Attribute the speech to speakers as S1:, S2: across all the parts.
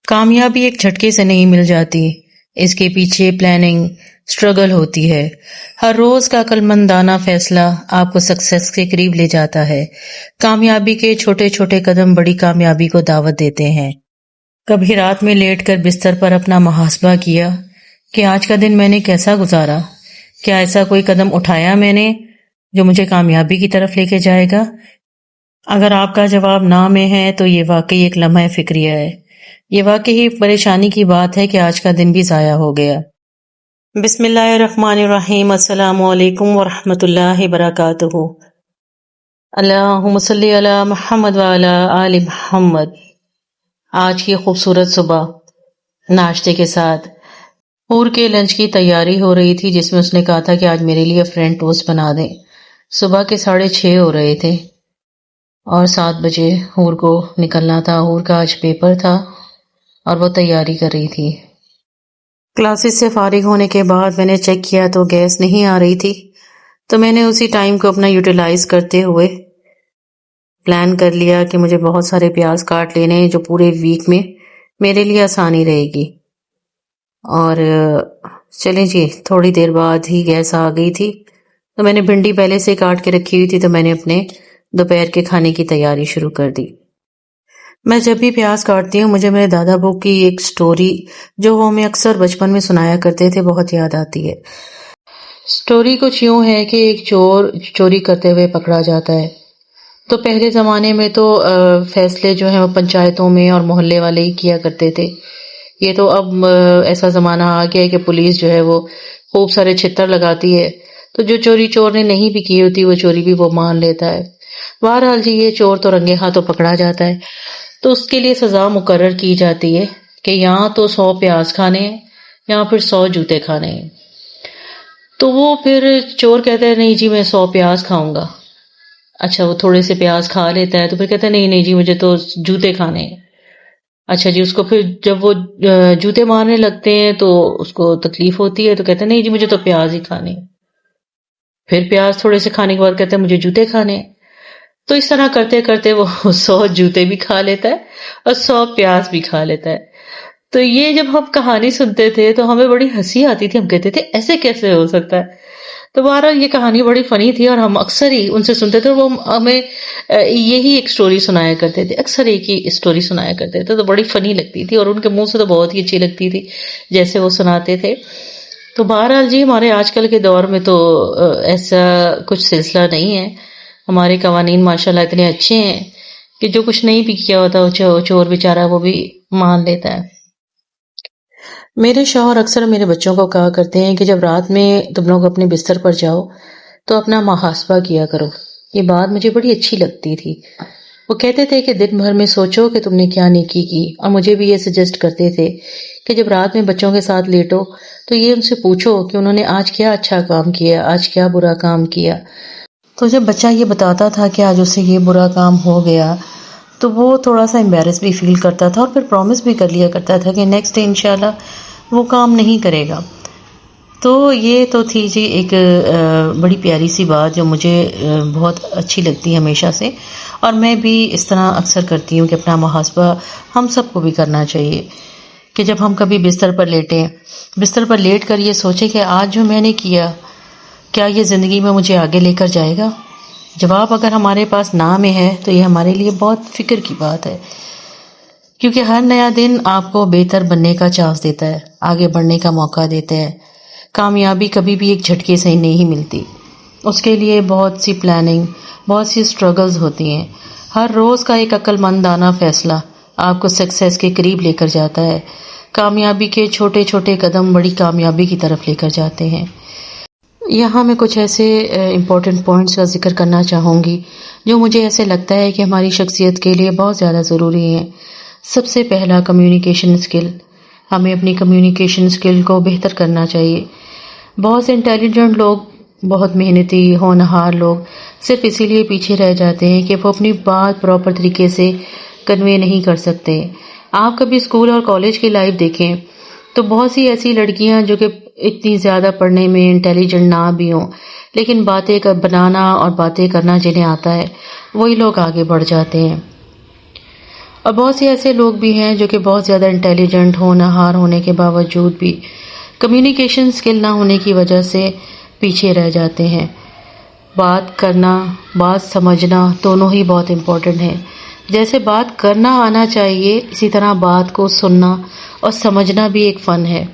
S1: کامیابی ایک جھٹکے سے نہیں مل جاتی، اس کے پیچھے پلاننگ، سٹرگل ہوتی ہے۔ ہر روز کا عقلمندانہ فیصلہ آپ کو سکسیس کے قریب لے جاتا ہے۔ کامیابی کے چھوٹے چھوٹے قدم بڑی کامیابی کو دعوت دیتے ہیں۔ کبھی رات میں لیٹ کر بستر پر اپنا محاسبہ کیا کہ آج کا دن میں نے کیسا گزارا؟ کیا ایسا کوئی قدم اٹھایا میں نے جو مجھے کامیابی کی طرف لے کے جائے گا؟ اگر آپ کا جواب نہ میں ہے تو یہ واقعی ایک لمحہ فکریہ ہے۔ یہ واقعی پریشانی کی بات ہے کہ آج کا دن بھی ضائع ہو گیا۔ بسم اللہ الرحمن الرحیم۔ السلام علیکم ورحمۃ اللہ وبرکاتہ۔ اللہم صلی علی محمد وعلی آل محمد۔ آج کی خوبصورت صبح ناشتے کے ساتھ حور کے لنچ کی تیاری ہو رہی تھی، جس میں اس نے کہا تھا کہ آج میرے لیے فرینچ ٹوسٹ بنا دیں۔ صبح کے 6:30 ہو رہے تھے اور 7 بجے حور کو نکلنا تھا۔ حور کا آج پیپر تھا اور وہ تیاری کر رہی تھی۔ کلاسز سے فارغ ہونے کے بعد میں نے چیک کیا تو گیس نہیں آ رہی تھی، تو میں نے اسی ٹائم کو اپنا یوٹیلائز کرتے ہوئے پلان کر لیا کہ مجھے بہت سارے پیاز کاٹ لینے ہیں جو پورے ویک میں میرے لیے آسانی رہے گی۔ اور چلیں جی، تھوڑی دیر بعد ہی گیس آ گئی تھی، تو میں نے بھنڈی پہلے سے کاٹ کے رکھی ہوئی تھی، تو میں نے اپنے دوپہر کے کھانے کی تیاری شروع کر دی۔ میں جب بھی پیاز کاٹتی ہوں مجھے میرے دادا ابو کی ایک سٹوری جو وہ ہمیں اکثر بچپن میں سنایا کرتے تھے بہت یاد آتی ہے۔ سٹوری کچھ یوں ہے کہ ایک چور چوری کرتے ہوئے پکڑا جاتا ہے۔ تو پہلے زمانے میں تو فیصلے جو ہیں وہ پنچایتوں میں اور محلے والے ہی کیا کرتے تھے۔ یہ تو اب ایسا زمانہ آ گیا ہے کہ پولیس جو ہے وہ خوب سارے چھتر لگاتی ہے، تو جو چوری چور نے نہیں بھی کی ہوتی وہ چوری بھی وہ مان لیتا ہے۔ بہرحال جی، یہ چور تو رنگے ہاتھوں پکڑا جاتا ہے، تو اس کے لیے سزا مقرر کی جاتی ہے کہ یہاں تو 100 پیاز کھانے ہیں یا پھر 100 جوتے کھانے ہیں۔ تو وہ پھر چور کہتا ہے نہیں جی میں 100 پیاز کھاؤں گا۔ اچھا، وہ تھوڑے سے پیاز کھا لیتا ہے تو پھر کہتا ہے نہیں جی مجھے تو جوتے کھانے ہیں۔ اچھا جی، اس کو پھر جب وہ جوتے مارنے لگتے ہیں تو اس کو تکلیف ہوتی ہے، تو کہتا ہے نہیں جی مجھے تو پیاز ہی کھانے ہیں۔ پھر پیاز تھوڑے سے کھانے کے بعد کہتا ہے مجھے جوتے کھانے ہیں۔ تو اس طرح کرتے کرتے وہ 100 جوتے بھی کھا لیتا ہے اور 100 پیاز بھی کھا لیتا ہے۔ تو یہ جب ہم کہانی سنتے تھے تو ہمیں بڑی ہنسی آتی تھی، ہم کہتے تھے ایسے کیسے ہو سکتا ہے۔ تو بہرحال یہ کہانی بڑی فنی تھی اور ہم اکثر ہی ان سے سنتے تھے، وہ ہمیں یہی ایک سٹوری سنایا کرتے تھے، اکثر ایک ہی سٹوری سنایا کرتے تھے، تو بڑی فنی لگتی تھی اور ان کے منہ سے تو بہت ہی اچھی لگتی تھی جیسے وہ سناتے تھے۔ تو بہرحال جی، ہمارے آج کل کے دور میں تو ایسا کچھ سلسلہ نہیں ہے۔ ہمارے قوانین ماشاءاللہ اتنے اچھے ہیں کہ جو کچھ نہیں بھی کیا ہوتا وہ چور بیچارہ وہ بھی مان لیتا ہے۔ میرے شوہر اکثر میرے بچوں کو کہا کرتے ہیں کہ جب رات میں تم لوگ اپنے بستر پر جاؤ تو اپنا محاسبہ کیا کرو۔ یہ بات مجھے بڑی اچھی لگتی تھی۔ وہ کہتے تھے کہ دن بھر میں سوچو کہ تم نے کیا نیکی کی، اور مجھے بھی یہ سجیسٹ کرتے تھے کہ جب رات میں بچوں کے ساتھ لیٹو تو یہ ان سے پوچھو کہ انہوں نے آج کیا اچھا کام کیا، آج کیا برا کام کیا۔ تو جب بچہ یہ بتاتا تھا کہ آج اسے یہ برا کام ہو گیا تو وہ تھوڑا سا امبیرس بھی فیل کرتا تھا اور پھر پرومس بھی کر لیا کرتا تھا کہ نیکسٹ ڈے انشاءاللہ وہ کام نہیں کرے گا۔ تو یہ تو تھی جی ایک بڑی پیاری سی بات جو مجھے بہت اچھی لگتی ہے ہمیشہ سے، اور میں بھی اس طرح اکثر کرتی ہوں کہ اپنا محاسبہ ہم سب کو بھی کرنا چاہیے کہ جب ہم کبھی بستر پر لیٹیں، بستر پر لیٹ کر یہ سوچیں کہ آج جو میں نے کیا کیا یہ زندگی میں مجھے آگے لے کر جائے گا؟ جواب اگر ہمارے پاس نہ میں ہے تو یہ ہمارے لیے بہت فکر کی بات ہے، کیونکہ ہر نیا دن آپ کو بہتر بننے کا چانس دیتا ہے، آگے بڑھنے کا موقع دیتا ہے۔ کامیابی کبھی بھی ایک جھٹکے سے نہیں ملتی، اس کے لیے بہت سی پلاننگ، بہت سی سٹرگلز ہوتی ہیں۔ ہر روز کا ایک عقل مندانہ فیصلہ آپ کو سکسیس کے قریب لے کر جاتا ہے۔ کامیابی کے چھوٹے چھوٹے قدم بڑی کامیابی کی طرف لے کر جاتے ہیں۔ یہاں میں کچھ ایسے امپورٹنٹ پوائنٹس کا ذکر کرنا چاہوں گی جو مجھے ایسے لگتا ہے کہ ہماری شخصیت کے لیے بہت زیادہ ضروری ہیں۔ سب سے پہلا کمیونیکیشن اسکل، ہمیں اپنی کمیونیکیشن اسکل کو بہتر کرنا چاہیے۔ بہت سے انٹیلیجنٹ لوگ، بہت محنتی ہونہار لوگ صرف اسی لیے پیچھے رہ جاتے ہیں کہ وہ اپنی بات پراپر طریقے سے کنوے نہیں کر سکتے۔ آپ کبھی اسکول اور کالج کی لائف دیکھیں تو بہت سی ایسی لڑکیاں جو کہ اتنی زیادہ پڑھنے میں انٹیلیجنٹ نہ بھی ہوں، لیکن باتیں بنانا اور باتیں کرنا جنہیں آتا ہے وہی لوگ آگے بڑھ جاتے ہیں۔ اور بہت سے ایسے لوگ بھی ہیں جو کہ بہت زیادہ انٹیلیجنٹ ہونہار ہونے کے باوجود بھی کمیونیکیشن سکل نہ ہونے کی وجہ سے پیچھے رہ جاتے ہیں۔ بات کرنا، بات سمجھنا دونوں ہی بہت امپورٹنٹ ہیں۔ جیسے بات کرنا آنا چاہیے، اسی طرح بات کو سننا اور سمجھنا بھی ایک فن ہے۔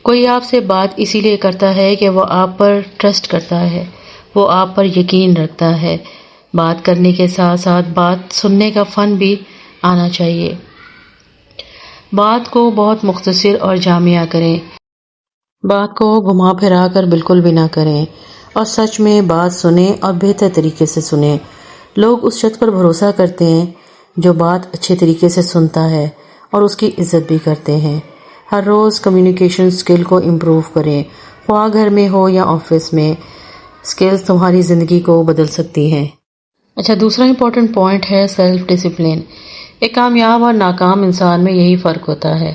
S1: کوئی آپ سے بات اسی لیے کرتا ہے کہ وہ آپ پر ٹرسٹ کرتا ہے، وہ آپ پر یقین رکھتا ہے۔ بات کرنے کے ساتھ ساتھ بات سننے کا فن بھی آنا چاہیے۔ بات کو بہت مختصر اور جامع کریں، بات کو گھما پھرا کر بالکل بھی نہ کریں، اور سچ میں بات سنیں اور بہتر طریقے سے سنیں۔ لوگ اس شخص پر بھروسہ کرتے ہیں جو بات اچھے طریقے سے سنتا ہے اور اس کی عزت بھی کرتے ہیں۔ ہر روز کمیونیکیشن سکل کو امپروو کریں، خواہ گھر میں ہو یا آفس میں۔ سکلز تمہاری زندگی کو بدل سکتی ہیں۔ اچھا، دوسرا امپورٹنٹ پوائنٹ ہے سیلف ڈسپلن۔ ایک کامیاب اور ناکام انسان میں یہی فرق ہوتا ہے۔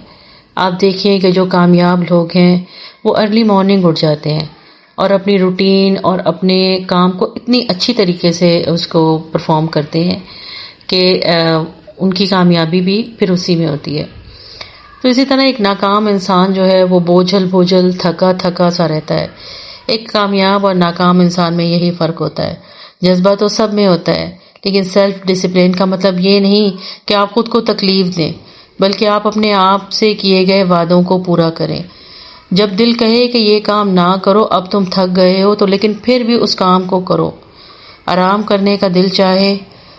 S1: آپ دیکھیں کہ جو کامیاب لوگ ہیں وہ ارلی مارننگ اٹھ جاتے ہیں اور اپنی روٹین اور اپنے کام کو اتنی اچھی طریقے سے اس کو پرفارم کرتے ہیں کہ ان کی کامیابی بھی پھر اسی میں ہوتی ہے۔ تو اسی طرح ایک ناکام انسان جو ہے وہ بوجھل تھکا تھکا سا رہتا ہے۔ ایک کامیاب اور ناکام انسان میں یہی فرق ہوتا ہے۔ جذبہ تو سب میں ہوتا ہے، لیکن سیلف ڈسپلن کا مطلب یہ نہیں کہ آپ خود کو تکلیف دیں، بلکہ آپ اپنے آپ سے کیے گئے وعدوں کو پورا کریں۔ جب دل کہے کہ یہ کام نہ کرو، اب تم تھک گئے ہو، تو لیکن پھر بھی اس کام کو کرو۔ آرام کرنے کا دل چاہے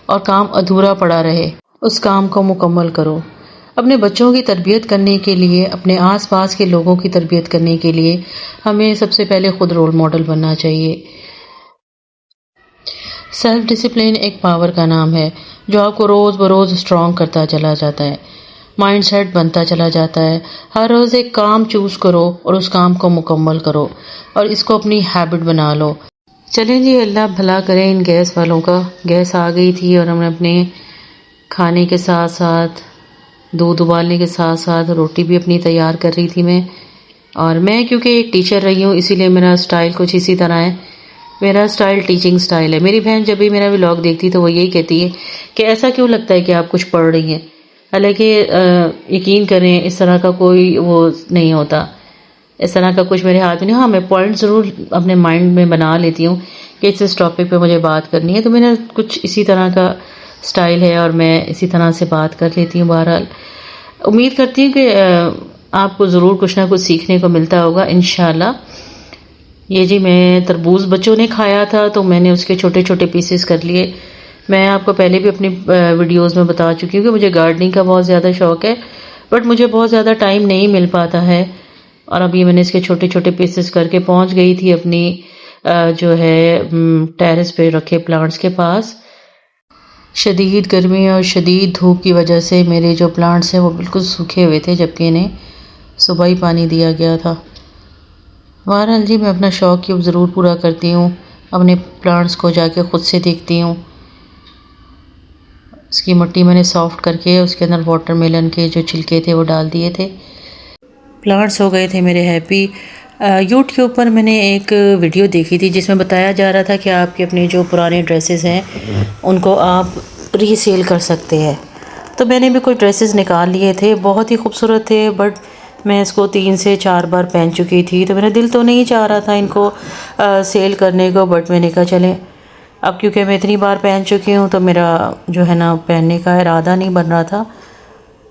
S1: اور کام ادھورا پڑا رہے، اس کام کو مکمل کرو۔ اپنے بچوں کی تربیت کرنے کے لیے، اپنے آس پاس کے لوگوں کی تربیت کرنے کے لیے ہمیں سب سے پہلے خود رول ماڈل بننا چاہیے۔ سیلف ڈسپلن ایک پاور کا نام ہے جو آپ کو روز بروز اسٹرانگ کرتا چلا جاتا ہے، مائنڈ سیٹ بنتا چلا جاتا ہے۔ ہر روز ایک کام چوز کرو اور اس کام کو مکمل کرو اور اس کو اپنی ہیبٹ بنا لو۔ چلیں جی، اللہ بھلا کرے ان گیس والوں کا۔ گیس آ گئی تھی اور ہم نے اپنے کھانے کے ساتھ ساتھ، دودھ ابالنے کے ساتھ ساتھ روٹی بھی اپنی تیار کر رہی تھی میں۔ اور میں کیونکہ ایک ٹیچر رہی ہوں، اسی لیے میرا سٹائل کچھ اسی طرح ہے۔ میرا سٹائل ٹیچنگ سٹائل ہے۔ میری بہن جب بھی میرا ولاگ دیکھتی تو وہ یہی کہتی ہے کہ ایسا کیوں لگتا ہے کہ آپ کچھ پڑھ رہی ہیں، حالانکہ یقین کریں اس طرح کا کوئی وہ نہیں ہوتا، اس طرح کا کچھ میرے ہاتھ میں نہیں۔ ہاں، میں پوائنٹ ضرور اپنے مائنڈ میں بنا لیتی ہوں کہ اس ٹاپک پہ مجھے بات کرنی ہے، تو میرا کچھ اسی طرح کا سٹائل ہے اور میں اسی طرح سے بات کر لیتی ہوں۔ بہرحال امید کرتی ہوں کہ آپ کو ضرور کچھ نہ کچھ سیکھنے کو ملتا ہوگا انشاءاللہ۔ یہ جی، میں تربوز بچوں نے کھایا تھا تو میں نے اس کے چھوٹے چھوٹے پیسز کر لیے۔ میں آپ کو پہلے بھی اپنی ویڈیوز میں بتا چکی ہوں کہ مجھے گارڈننگ کا بہت زیادہ شوق ہے، بٹ مجھے بہت زیادہ ٹائم نہیں مل پاتا ہے، اور ابھی میں نے اس کے چھوٹے چھوٹے پیسز کر کے پہنچ گئی تھی اپنی جو ہے ٹیرس پہ رکھے پلانٹس کے پاس۔ شدید گرمی اور شدید دھوپ کی وجہ سے میرے جو پلانٹس ہیں وہ بالکل سوکھے ہوئے تھے، جبکہ انہیں صبح ہی پانی دیا گیا تھا۔ بہرحال جی، میں اپنا شوق کی ضرور پورا کرتی ہوں، اپنے پلانٹس کو جا کے خود سے دیکھتی ہوں۔ اس کی مٹی میں نے سافٹ کر کے اس کے اندر واٹر میلن کے جو چھلکے تھے وہ ڈال دیے تھے۔ پلانٹس ہو گئے تھے میرے ہیپی۔ یوٹیوب پر میں نے ایک ویڈیو دیکھی تھی جس میں بتایا جا رہا تھا کہ آپ کے اپنے جو پرانے ڈریسز ہیں ان کو آپ ری سیل کر سکتے ہیں۔ تو میں نے بھی کوئی ڈریسز نکال لیے تھے، بہت ہی خوبصورت تھے، بٹ میں اس کو 3 سے 4 بار پہن چکی تھی، تو میرا دل تو نہیں چاہ رہا تھا ان کو سیل کرنے کو، بٹ میں نے کہا چلیں اب کیونکہ میں اتنی بار پہن چکی ہوں تو میرا جو ہے نا پہننے کا ارادہ نہیں بن رہا تھا۔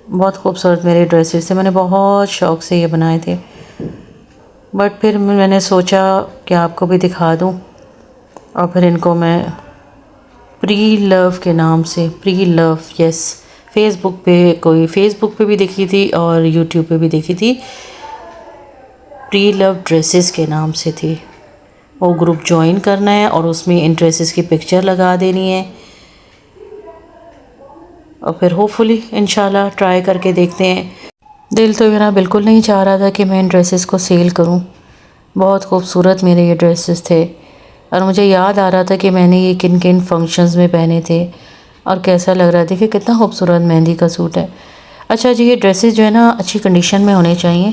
S1: بہت خوبصورت میرے ڈریسز تھے، میں نے بہت شوق سے یہ بنائے تھے، بٹ پھر میں نے سوچا کہ آپ کو بھی دکھا دوں، اور پھر ان کو میں پری لو کے نام سے، پری لو، یس، فیس بک پہ بھی دیکھی تھی اور یوٹیوب پہ بھی دیکھی تھی، پری لو ڈریسز کے نام سے تھی۔ وہ گروپ جوائن کرنا ہے اور اس میں ان ڈریسز کی پکچر لگا دینی ہے، اور پھر ہوپ فلی انشاءاللہ ٹرائی کر کے دیکھتے ہیں۔ دل تو میرا بالکل نہیں چاہ رہا تھا کہ میں ان ڈریسز کو سیل کروں، بہت خوبصورت میرے یہ ڈریسز تھے، اور مجھے یاد آ رہا تھا کہ میں نے یہ کن کن فنکشنز میں پہنے تھے اور کیسا لگ رہا تھا کہ کتنا خوبصورت مہندی کا سوٹ ہے۔ اچھا جی، یہ ڈریسز جو ہے نا اچھی کنڈیشن میں ہونے چاہیے۔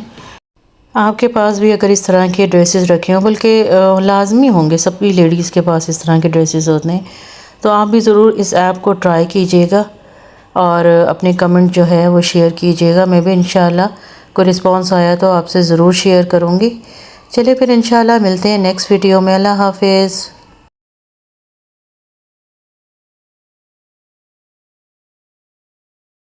S1: آپ کے پاس بھی اگر اس طرح کے ڈریسز رکھے ہوں، بلکہ لازمی ہوں گے، سب کی لیڈیز کے پاس اس طرح کے ڈریسز ہوتے ہیں، تو آپ بھی ضرور اس ایپ کو ٹرائی کیجیے گا اور اپنے کمنٹ جو ہے وہ شیئر کیجیے گا. میں بھی انشاءاللہ کوئی رسپانس آیا تو آپ سے ضرور شیئر کروں گی. چلے پھر انشاءاللہ ملتے ہیں نیکسٹ ویڈیو میں. اللہ حافظ.